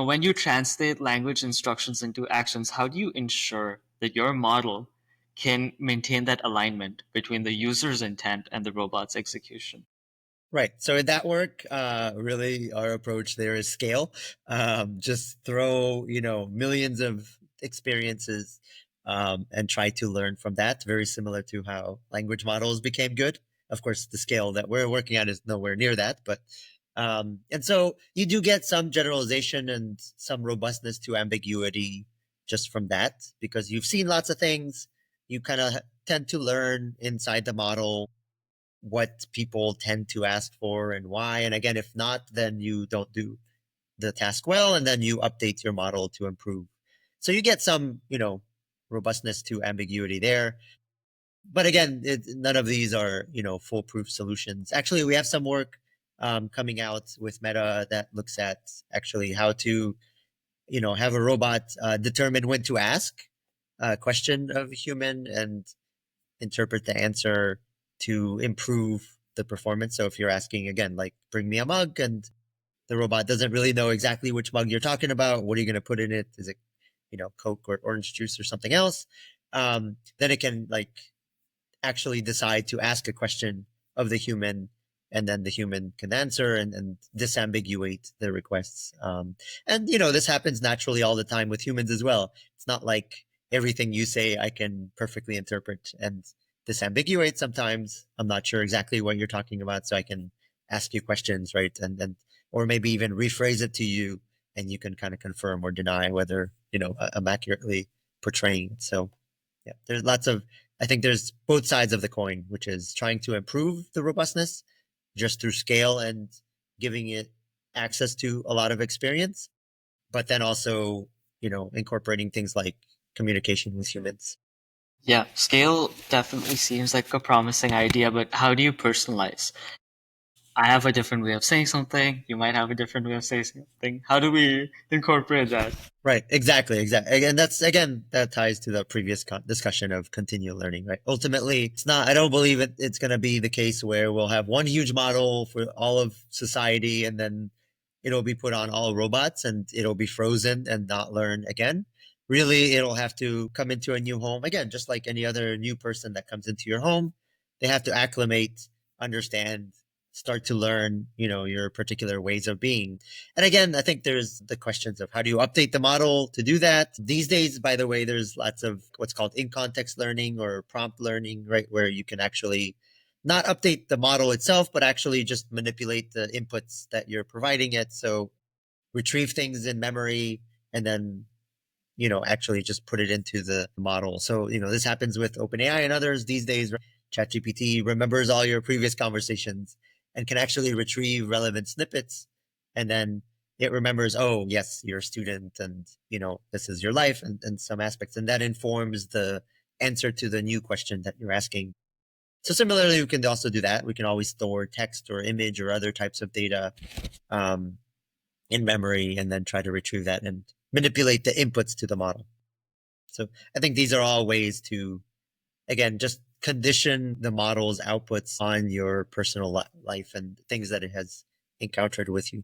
When you translate language instructions into actions, how do you ensure that your model can maintain that alignment between the user's intent and the robot's execution? Right. So in that work, really our approach there is scale. Just throw, millions of experiences, and try to learn from that. Very similar to how language models became good. Of course, the scale that we're working at is nowhere near that, but, and so you do get some generalization and some robustness to ambiguity just from that, because you've seen lots of things. You kind of tend to learn inside the model what people tend to ask for and why. And again, if not, then you don't do the task well, and then you update your model to improve. So you get some, robustness to ambiguity there. But again, none of these are, foolproof solutions. Actually, we have some work coming out with Meta that looks at actually how to, have a robot determine when to ask a question of a human and interpret the answer to improve the performance. So if you're asking again, like, bring me a mug, and the robot doesn't really know exactly which mug you're talking about, what are you going to put in it? Is it, Coke or orange juice or something else? Then it can like actually decide to ask a question of the human, and then the human can answer and disambiguate the requests. And this happens naturally all the time with humans as well. It's not like everything you say I can perfectly interpret and disambiguate. Sometimes I'm not sure exactly what you're talking about, so I can ask you questions, right? And or maybe even rephrase it to you, and you can kind of confirm or deny whether I'm accurately portraying it. So yeah, there's lots of, I think there's both sides of the coin, which is trying to improve the robustness just through scale and giving it access to a lot of experience, but then also, incorporating things like communication with humans. Yeah, scale definitely seems like a promising idea, but how do you personalize? I have a different way of saying something. You might have a different way of saying something. How do we incorporate that? Right. Exactly. And that's, again, that ties to the previous discussion of continual learning, right? Ultimately, it's not, I don't believe it's going to be the case where we'll have one huge model for all of society, and then it'll be put on all robots and it'll be frozen and not learn again. Really, it'll have to come into a new home again, just like any other new person that comes into your home. They have to acclimate, understand, start to learn, your particular ways of being. And again, I think there's the questions of how do you update the model to do that? These days, by the way, there's lots of what's called in context learning or prompt learning, right? Where you can actually not update the model itself, but actually just manipulate the inputs that you're providing it. So retrieve things in memory, and then, actually just put it into the model. So, this happens with OpenAI and others these days. ChatGPT remembers all your previous conversations and can actually retrieve relevant snippets. And then it remembers, oh, yes, you're a student, and, this is your life, and some aspects. And that informs the answer to the new question that you're asking. So similarly, we can also do that. We can always store text or image or other types of data, um, in memory, and then try to retrieve that and manipulate the inputs to the model. So I think these are all ways to, again, just condition the model's outputs on your personal life and things that it has encountered with you.